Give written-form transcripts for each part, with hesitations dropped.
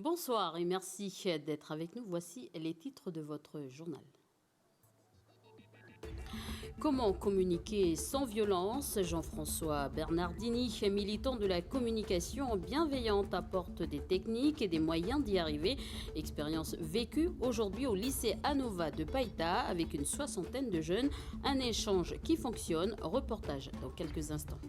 Bonsoir et merci d'être avec nous. Voici les titres de votre journal. Comment communiquer sans violence? Jean-François Bernardini, militant de la communication bienveillante, apporte des techniques et des moyens d'y arriver. Expérience vécue aujourd'hui au lycée Anova de Païta avec une soixantaine de jeunes. Un échange qui fonctionne. Reportage dans quelques instants.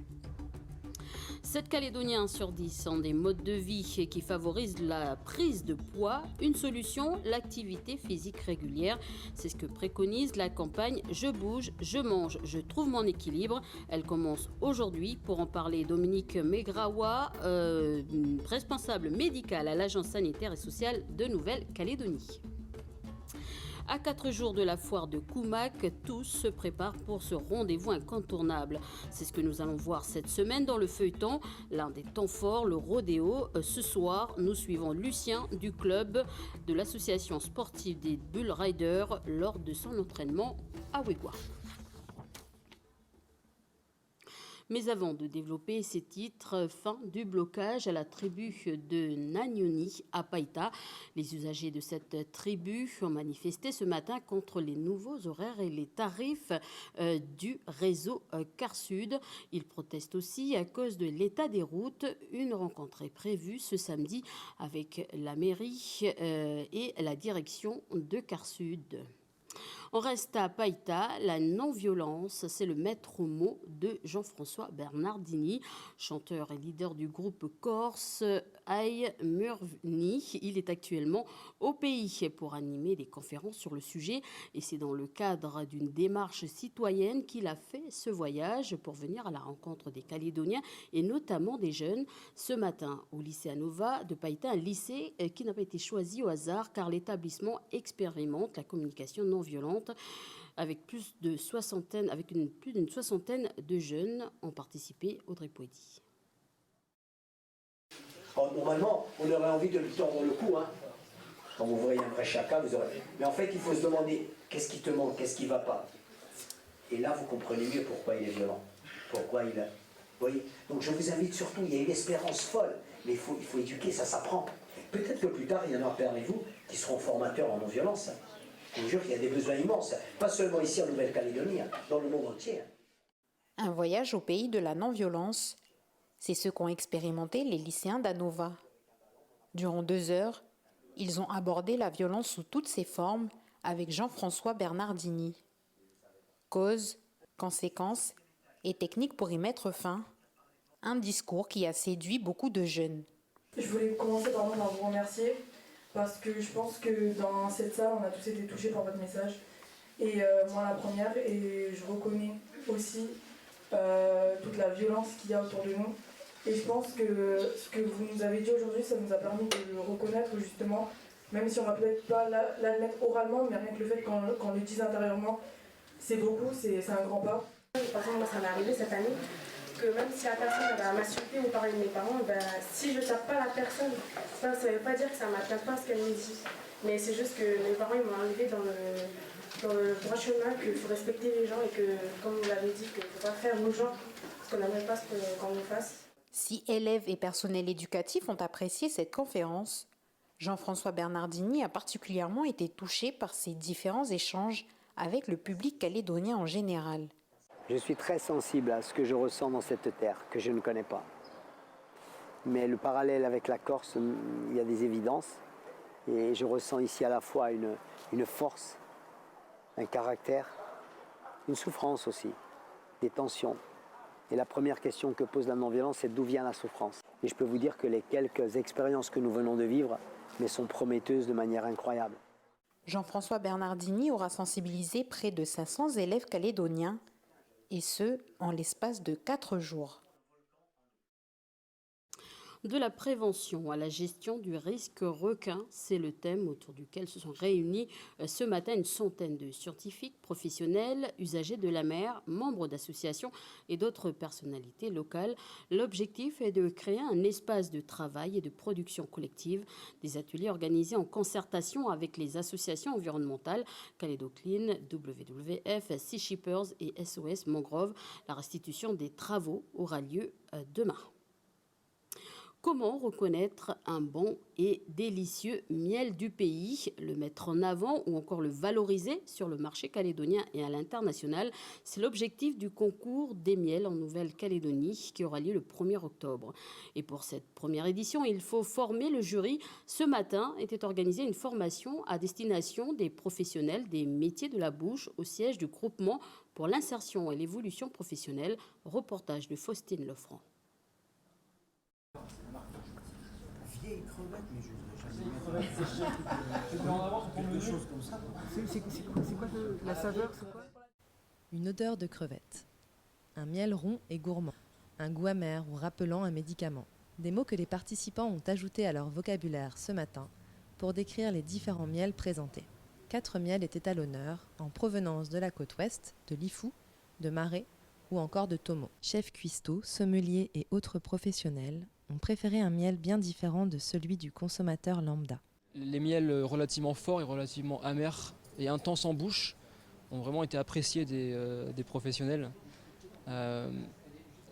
7 Calédoniens sur 10 ont des modes de vie qui favorisent la prise de poids. Une solution, l'activité physique régulière. C'est ce que préconise la campagne Je bouge, je mange, je trouve mon équilibre. Elle commence aujourd'hui. Pour en parler, Dominique Megrawa, responsable médical à l'Agence sanitaire et sociale de Nouvelle-Calédonie. À 4 jours de la foire de Koumak, tous se préparent pour ce rendez-vous incontournable. C'est ce que nous allons voir cette semaine dans le feuilleton. L'un des temps forts, le rodéo. Ce soir, nous suivons Lucien du club de l'association sportive des Bull Riders lors de son entraînement à Wegwa. Mais avant de développer ces titres, fin du blocage à la tribu de Nanyoni à Païta. Les usagers de cette tribu ont manifesté ce matin contre les nouveaux horaires et les tarifs du réseau Car Sud. Ils protestent aussi à cause de l'état des routes. Une rencontre est prévue ce samedi avec la mairie et la direction de Car Sud. On reste à Païta, la non-violence, c'est le maître mot de Jean-François Bernardini, chanteur et leader du groupe corse Aïe Murvni. Il est actuellement au pays pour animer des conférences sur le sujet et c'est dans le cadre d'une démarche citoyenne qu'il a fait ce voyage pour venir à la rencontre des Calédoniens et notamment des jeunes. Ce matin, au lycée Anova de Païta, un lycée qui n'a pas été choisi au hasard car l'établissement expérimente la communication non violente avec plus d'une soixantaine de jeunes ont participé. Audrey Pouedy. Normalement, on aurait envie de lui tordre le cou. Quand vous voyez un vrai chaka, vous aurez... Mais en fait, il faut se demander, qu'est-ce qui te manque, qu'est-ce qui ne va pas? Et là, vous comprenez mieux pourquoi il est violent. Pourquoi il a... Vous voyez? Donc je vous invite surtout, il y a une espérance folle, mais il faut éduquer, ça s'apprend. Peut-être que plus tard, il y en aura parmi vous qui seront formateurs en non-violence. Je vous jure qu'il y a des besoins immenses, pas seulement ici en Nouvelle-Calédonie, dans le monde entier. Un voyage au pays de la non-violence, c'est ce qu'ont expérimenté les lycéens d'Anova. Durant 2 heures, ils ont abordé la violence sous toutes ses formes avec Jean-François Bernardini. Cause, conséquences et techniques pour y mettre fin. Un discours qui a séduit beaucoup de jeunes. Je voulais commencer par vous remercier parce que je pense que dans cette salle, on a tous été touchés par votre message. Et moi la première, et je reconnais aussi toute la violence qu'il y a autour de nous. Et je pense que ce que vous nous avez dit aujourd'hui, ça nous a permis de le reconnaître justement, même si on va peut-être pas l'admettre oralement, mais rien que le fait qu'on le dise intérieurement, c'est beaucoup, c'est un grand pas. Par exemple, moi ça m'est arrivé cette année, que même si la personne va m'insulter ou parler de mes parents, si je ne tape pas la personne, ça ne veut pas dire que ça ne m'atteint pas ce qu'elle me dit. Mais c'est juste que mes parents ils m'ont arrivé dans le droit chemin, qu'il faut respecter les gens et que, comme vous l'avez dit, qu'il ne faut pas faire aux gens ce qu'on n'aimerait pas qu'on nous fasse. Si élèves et personnel éducatif ont apprécié cette conférence, Jean-François Bernardini a particulièrement été touché par ces différents échanges avec le public calédonien en général. Je suis très sensible à ce que je ressens dans cette terre que je ne connais pas. Mais le parallèle avec la Corse, il y a des évidences. Et je ressens ici à la fois une force, un caractère, une souffrance aussi, des tensions. Et la première question que pose la non-violence, c'est d'où vient la souffrance. Et je peux vous dire que les quelques expériences que nous venons de vivre sont prometteuses de manière incroyable. Jean-François Bernardini aura sensibilisé près de 500 élèves calédoniens, et ce, en l'espace de 4 jours. De la prévention à la gestion du risque requin, c'est le thème autour duquel se sont réunis ce matin une centaine de scientifiques, professionnels, usagers de la mer, membres d'associations et d'autres personnalités locales. L'objectif est de créer un espace de travail et de production collective, des ateliers organisés en concertation avec les associations environnementales, Calédo Clean, WWF, Sea Shippers et SOS Mangrove. La restitution des travaux aura lieu demain. Comment reconnaître un bon et délicieux miel du pays, le mettre en avant ou encore le valoriser sur le marché calédonien et à l'international? C'est l'objectif du concours des miels en Nouvelle-Calédonie qui aura lieu le 1er octobre. Et pour cette première édition, il faut former le jury. Ce matin était organisée une formation à destination des professionnels des métiers de la bouche au siège du groupement pour l'insertion et l'évolution professionnelle. Reportage de Faustine Lefranc. C'est quoi la saveur? Une odeur de crevette. Un miel rond et gourmand. Un goût amer ou rappelant un médicament. Des mots que les participants ont ajoutés à leur vocabulaire ce matin pour décrire les différents miels présentés. 4 miels étaient à l'honneur, en provenance de la côte ouest, de Lifou, de Marais ou encore de Tomo. Chefs cuistots, sommeliers et autres professionnels ont préféré un miel bien différent de celui du consommateur lambda. Les miels relativement forts et relativement amers et intenses en bouche ont vraiment été appréciés des professionnels.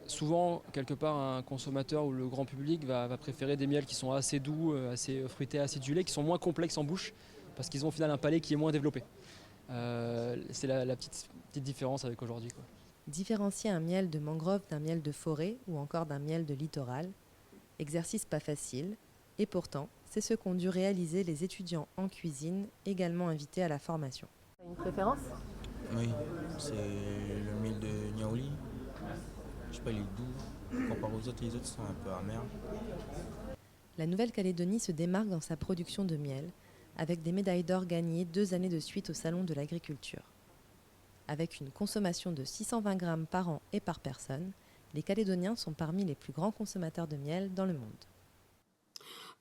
Souvent, quelque part, un consommateur ou le grand public va préférer des miels qui sont assez doux, assez fruités, acidulés, qui sont moins complexes en bouche, parce qu'ils ont au final un palais qui est moins développé. C'est la petite différence avec aujourd'hui, quoi. Différencier un miel de mangrove d'un miel de forêt ou encore d'un miel de littoral, exercice pas facile, et pourtant, c'est ce qu'ont dû réaliser les étudiants en cuisine, également invités à la formation. Une préférence? Oui, c'est le miel de Niaouli. Je sais pas, il est doux. Comparé aux autres, les autres sont un peu amers. La Nouvelle-Calédonie se démarque dans sa production de miel, avec des médailles d'or gagnées 2 années de suite au Salon de l'Agriculture. Avec une consommation de 620 grammes par an et par personne, les Calédoniens sont parmi les plus grands consommateurs de miel dans le monde.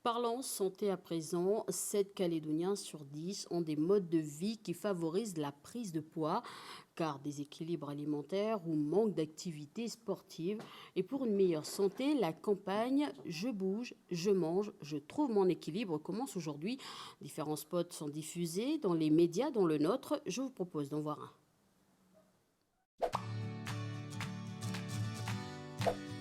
Parlons santé à présent, 7 Calédoniens sur 10 ont des modes de vie qui favorisent la prise de poids, car déséquilibre alimentaire ou manque d'activité sportive. Et pour une meilleure santé, la campagne « Je bouge, je mange, je trouve mon équilibre » commence aujourd'hui. Différents spots sont diffusés dans les médias, dont le nôtre. Je vous propose d'en voir un.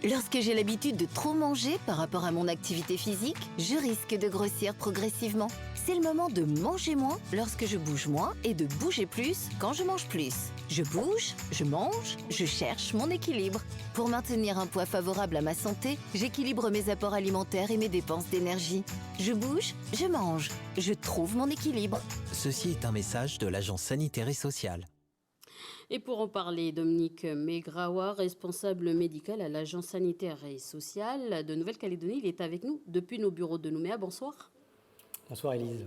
Lorsque j'ai l'habitude de trop manger par rapport à mon activité physique, je risque de grossir progressivement. C'est le moment de manger moins lorsque je bouge moins et de bouger plus quand je mange plus. Je bouge, je mange, je cherche mon équilibre. Pour maintenir un poids favorable à ma santé, j'équilibre mes apports alimentaires et mes dépenses d'énergie. Je bouge, je mange, je trouve mon équilibre. Ceci est un message de l'Agence sanitaire et sociale. Et pour en parler, Dominique Megrawa, responsable médical à l'Agence sanitaire et sociale de Nouvelle-Calédonie, il est avec nous depuis nos bureaux de Nouméa. Bonsoir. Bonsoir Élise.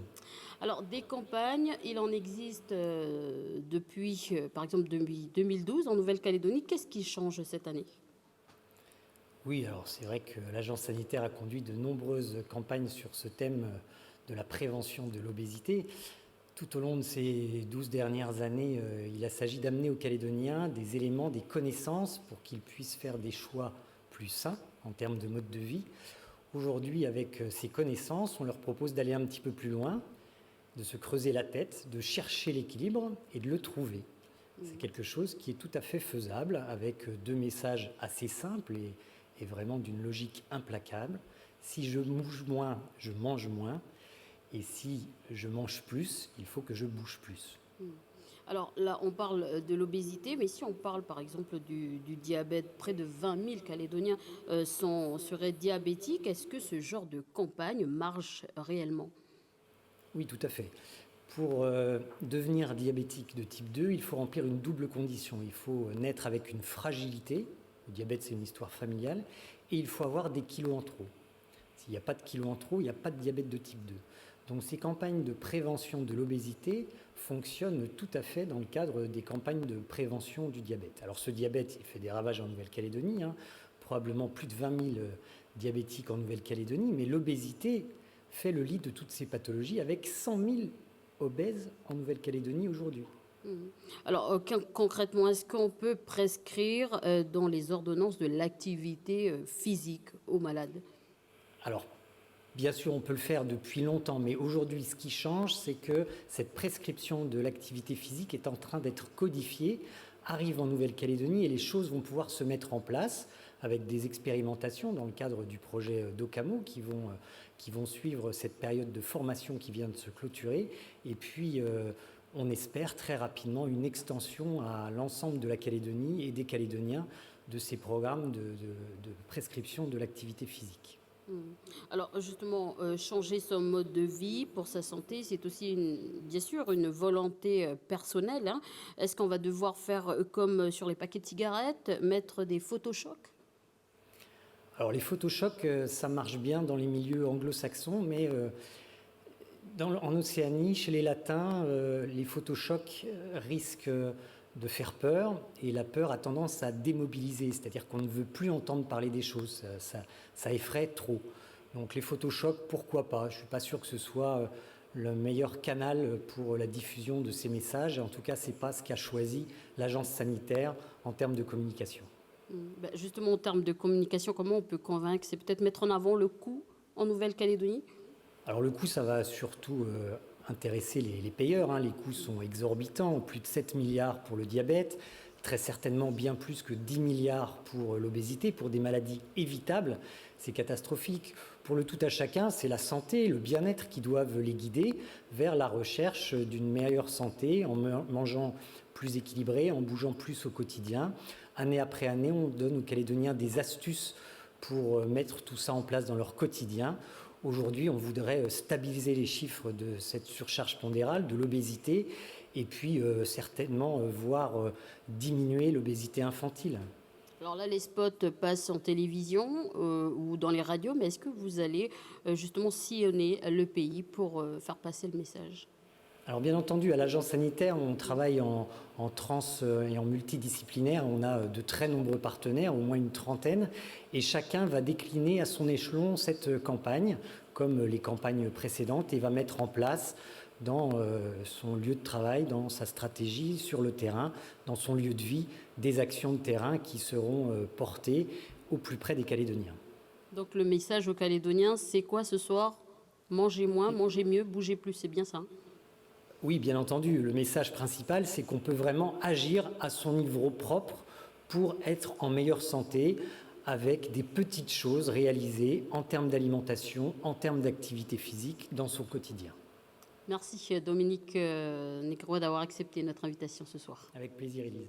Alors, des campagnes, il en existe depuis, par exemple, 2012 en Nouvelle-Calédonie. Qu'est-ce qui change cette année? Oui, alors c'est vrai que l'Agence sanitaire a conduit de nombreuses campagnes sur ce thème de la prévention de l'obésité. Tout au long de ces 12 dernières années, il a s'agi d'amener aux Calédoniens des éléments, des connaissances pour qu'ils puissent faire des choix plus sains en termes de mode de vie. Aujourd'hui, avec ces connaissances, on leur propose d'aller un petit peu plus loin, de se creuser la tête, de chercher l'équilibre et de le trouver. C'est quelque chose qui est tout à fait faisable avec 2 messages assez simples et vraiment d'une logique implacable. Si je bouge moins, je mange moins. Et si je mange plus, il faut que je bouge plus. Alors là, on parle de l'obésité, mais si on parle par exemple du diabète, près de 20 000 Calédoniens seraient diabétiques. Est-ce que ce genre de campagne marche réellement? Oui, tout à fait. Pour devenir diabétique de type 2, il faut remplir une double condition. Il faut naître avec une fragilité. Le diabète, c'est une histoire familiale. Et il faut avoir des kilos en trop. S'il n'y a pas de kilos en trop, il n'y a pas de diabète de type 2. Donc ces campagnes de prévention de l'obésité fonctionnent tout à fait dans le cadre des campagnes de prévention du diabète. Alors ce diabète, il fait des ravages en Nouvelle-Calédonie, probablement plus de 20 000 diabétiques en Nouvelle-Calédonie, mais l'obésité fait le lit de toutes ces pathologies avec 100 000 obèses en Nouvelle-Calédonie aujourd'hui. Alors concrètement, est-ce qu'on peut prescrire dans les ordonnances de l'activité physique aux malades? Alors, bien sûr, on peut le faire depuis longtemps, mais aujourd'hui, ce qui change, c'est que cette prescription de l'activité physique est en train d'être codifiée arrive en Nouvelle-Calédonie et les choses vont pouvoir se mettre en place avec des expérimentations dans le cadre du projet DOCAMO qui vont suivre cette période de formation qui vient de se clôturer. Et puis, on espère très rapidement une extension à l'ensemble de la Calédonie et des Calédoniens de ces programmes de prescription de l'activité physique. Alors justement, changer son mode de vie pour sa santé, c'est aussi bien sûr une volonté personnelle, hein. Est-ce qu'on va devoir faire comme sur les paquets de cigarettes, mettre des photochocs? Alors les photochocs, ça marche bien dans les milieux anglo-saxons, mais en Océanie, chez les Latins, les photochocs risquent de faire peur, et la peur a tendance à démobiliser, c'est-à-dire qu'on ne veut plus entendre parler des choses, ça effraie trop. Donc les photochocs, pourquoi pas? Je ne suis pas sûr que ce soit le meilleur canal pour la diffusion de ces messages. En tout cas, ce n'est pas ce qu'a choisi l'agence sanitaire en termes de communication. Justement, en termes de communication, comment on peut convaincre? C'est peut-être mettre en avant le coût en Nouvelle-Calédonie? Alors le coût, ça va surtout intéresser les payeurs, hein. Les coûts sont exorbitants, plus de 7 milliards pour le diabète, très certainement bien plus que 10 milliards pour l'obésité, pour des maladies évitables. C'est catastrophique. Pour le tout à chacun, c'est la santé, le bien-être qui doivent les guider vers la recherche d'une meilleure santé, en mangeant plus équilibré, en bougeant plus au quotidien. Année après année, on donne aux Calédoniens des astuces pour mettre tout ça en place dans leur quotidien. Aujourd'hui, on voudrait stabiliser les chiffres de cette surcharge pondérale, de l'obésité, et puis certainement voir diminuer l'obésité infantile. Alors là, les spots passent en télévision ou dans les radios, mais est-ce que vous allez justement sillonner le pays pour faire passer le message? Alors bien entendu, à l'agence sanitaire, on travaille en trans et en multidisciplinaire. On a de très nombreux partenaires, au moins une trentaine, et chacun va décliner à son échelon cette campagne, comme les campagnes précédentes, et va mettre en place dans son lieu de travail, dans sa stratégie sur le terrain, dans son lieu de vie, des actions de terrain qui seront portées au plus près des Calédoniens. Donc le message aux Calédoniens, c'est quoi ce soir? Mangez moins, mangez mieux, bougez plus, c'est bien ça, hein? Oui, bien entendu. Le message principal, c'est qu'on peut vraiment agir à son niveau propre pour être en meilleure santé avec des petites choses réalisées en termes d'alimentation, en termes d'activité physique dans son quotidien. Merci Dominique Negro d'avoir accepté notre invitation ce soir. Avec plaisir, Élise.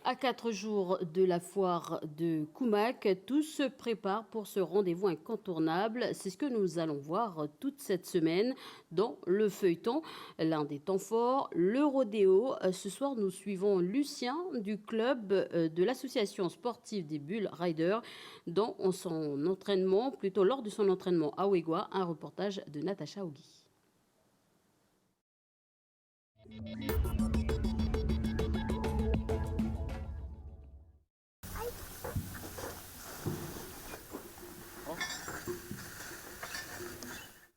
À 4 jours de la foire de Koumak, tout se prépare pour ce rendez-vous incontournable. C'est ce que nous allons voir toute cette semaine dans le feuilleton. L'un des temps forts, le rodéo. Ce soir, nous suivons Lucien du club de l'association sportive des Bull Riders lors de son entraînement à Ouégoua. Un reportage de Natacha Ougui.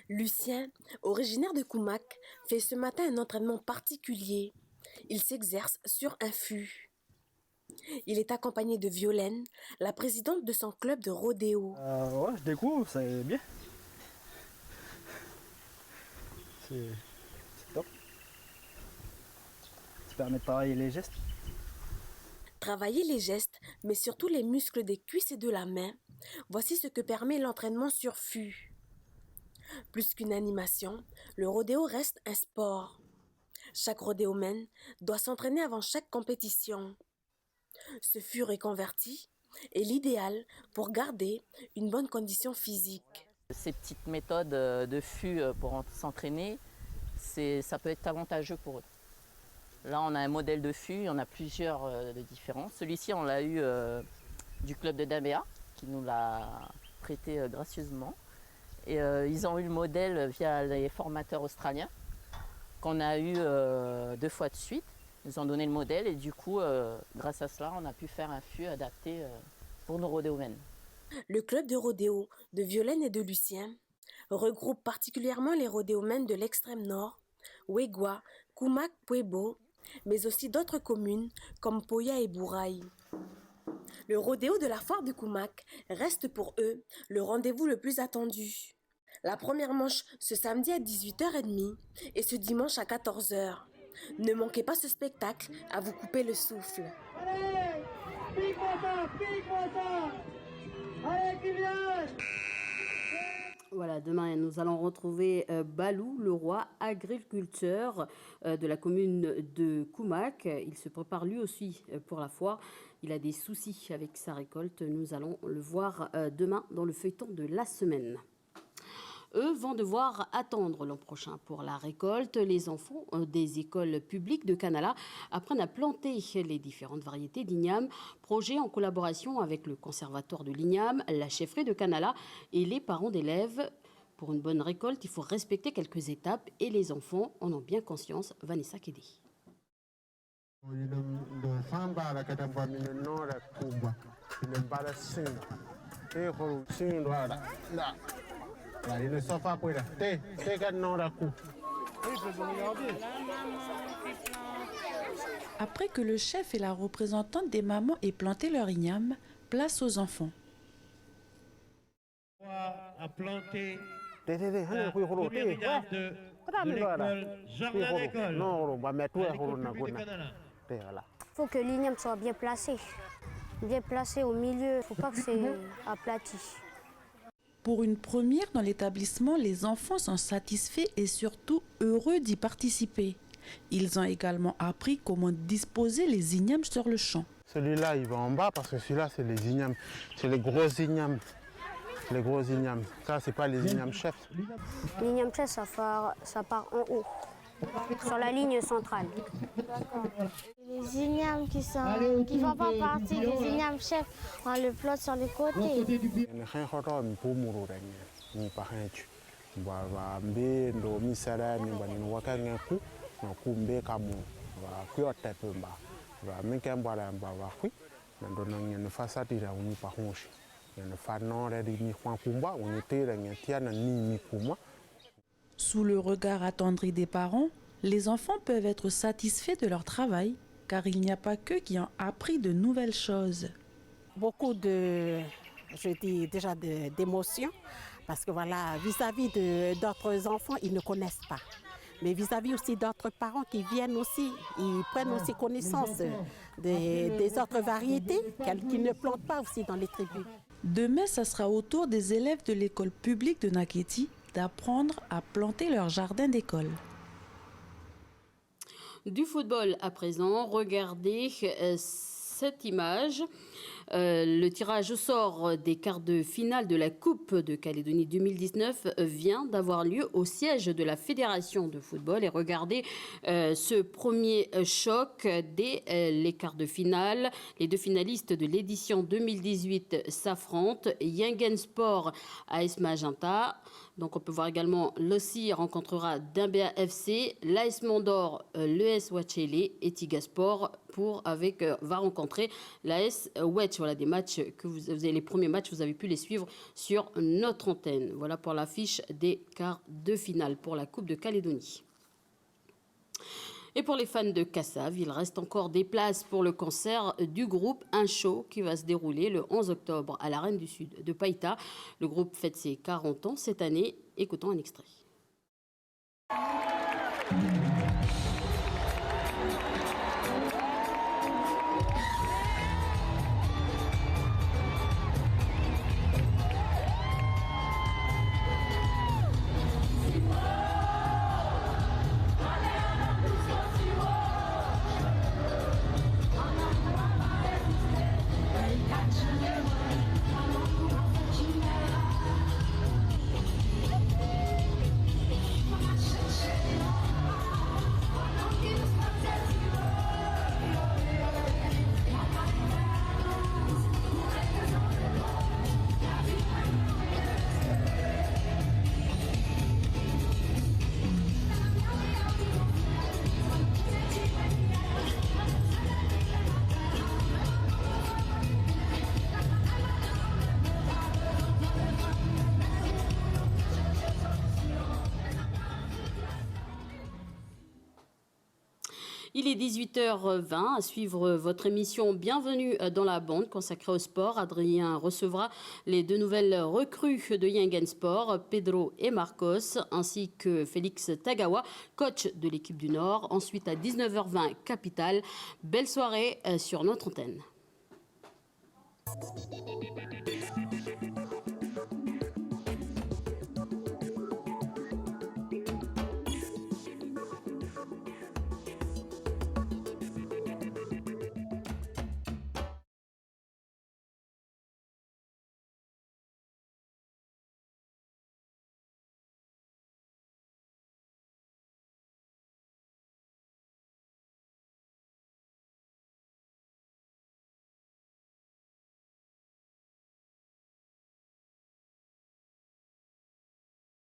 Lucien, originaire de Koumak, fait ce matin un entraînement particulier. Il s'exerce sur un fût. Il est accompagné de Violaine, la présidente de son club de rodéo. Ouais, je découvre, c'est bien. C'est top. Ça permet de travailler les gestes. Travailler les gestes, mais surtout les muscles des cuisses et de la main. Voici ce que permet l'entraînement sur fût. Plus qu'une animation, le rodéo reste un sport. Chaque rodéomène doit s'entraîner avant chaque compétition. Ce fût reconverti est l'idéal pour garder une bonne condition physique. Ces petites méthodes de fût pour s'entraîner, ça peut être avantageux pour eux. Là, on a un modèle de fût, il y en a plusieurs de différents. Celui-ci, on l'a eu du club de Dabéa, qui nous l'a prêté gracieusement. Et ils ont eu le modèle via les formateurs australiens, qu'on a eu 2 fois de suite. Ils nous ont donné le modèle et du coup, grâce à cela, on a pu faire un fût adapté pour nos rodéomènes. Le club de rodéo de Violaine et de Lucien regroupe particulièrement les rodéomènes de l'extrême nord, Ouégoua, Koumak, Puebo, mais aussi d'autres communes comme Poya et Bouraï. Le rodéo de la foire de Koumak reste pour eux le rendez-vous le plus attendu. La première manche ce samedi à 18h30 et ce dimanche à 14h. Ne manquez pas ce spectacle à vous couper le souffle. Allez, pique-moi ça. Allez, Kylian. Voilà, demain, nous allons retrouver Balou, le roi agriculteur de la commune de Koumak. Il se prépare lui aussi pour la foire. Il a des soucis avec sa récolte. Nous allons le voir demain dans le feuilleton de la semaine. Eux vont devoir attendre l'an prochain pour la récolte. Les enfants des écoles publiques de Kanala apprennent à planter les différentes variétés d'igname. Projet en collaboration avec le conservatoire de l'igname, la chefferie de Kanala et les parents d'élèves. Pour une bonne récolte, il faut respecter quelques étapes et les enfants en ont bien conscience. Vanessa Kédé. Après que le chef et la représentante des mamans aient planté leur igname, place aux enfants. À planter la première igname de l'école Jardin d'école. Il faut que l'igname soit bien placé au milieu. Il ne faut pas que c'est aplati. Pour une première dans l'établissement, les enfants sont satisfaits et surtout heureux d'y participer. Ils ont également appris comment disposer les ignames sur le champ. Celui-là, il va en bas parce que celui-là, c'est les ignames. C'est les gros ignames. Les gros ignames. Ça, c'est pas les ignames chefs. L'igname chef, ça part en haut, sur la ligne centrale. Les ignames qui ne font pas partie des ignames chefs, on les plante sur les côtés. Sous le regard attendri des parents, les enfants peuvent être satisfaits de leur travail, car il n'y a pas qu'eux qui ont appris de nouvelles choses. Beaucoup d'émotions, parce que voilà, vis-à-vis d'autres enfants, ils ne connaissent pas. Mais vis-à-vis aussi d'autres parents qui viennent aussi, ils prennent aussi connaissance des autres variétés qu'ils ne plantent pas aussi dans les tribus. Demain, ça sera au tour des élèves de l'école publique de Naketi d'apprendre à planter leur jardin d'école. Du football à présent, regardez cette image. Le tirage au sort des quarts de finale de la Coupe de Calédonie 2019 vient d'avoir lieu au siège de la Fédération de football. Et regardez ce premier choc dès les quarts de finale. Les deux finalistes de l'édition 2018 s'affrontent. Yingen Sport AS Magenta. Donc on peut voir également l'OSI rencontrera Dimbéa FC, l'AS Mondor, l'ES Wachele et Tigasport va rencontrer l'AS Wedge. Voilà des matchs que vous avez, les premiers matchs, vous avez pu les suivre sur notre antenne. Voilà pour l'affiche des quarts de finale pour la Coupe de Calédonie. Et pour les fans de Kassav, il reste encore des places pour le concert du groupe Un Show qui va se dérouler le 11 octobre à l'Arène du Sud de Païta. Le groupe fête ses 40 ans cette année. Écoutons un extrait. Il est 18h20. À suivre votre émission Bienvenue dans la bande consacrée au sport. Adrien recevra les 2 nouvelles recrues de Yingen Sport, Pedro et Marcos, ainsi que Félix Tagawa, coach de l'équipe du Nord. Ensuite à 19h20, Capitale. Belle soirée sur notre antenne.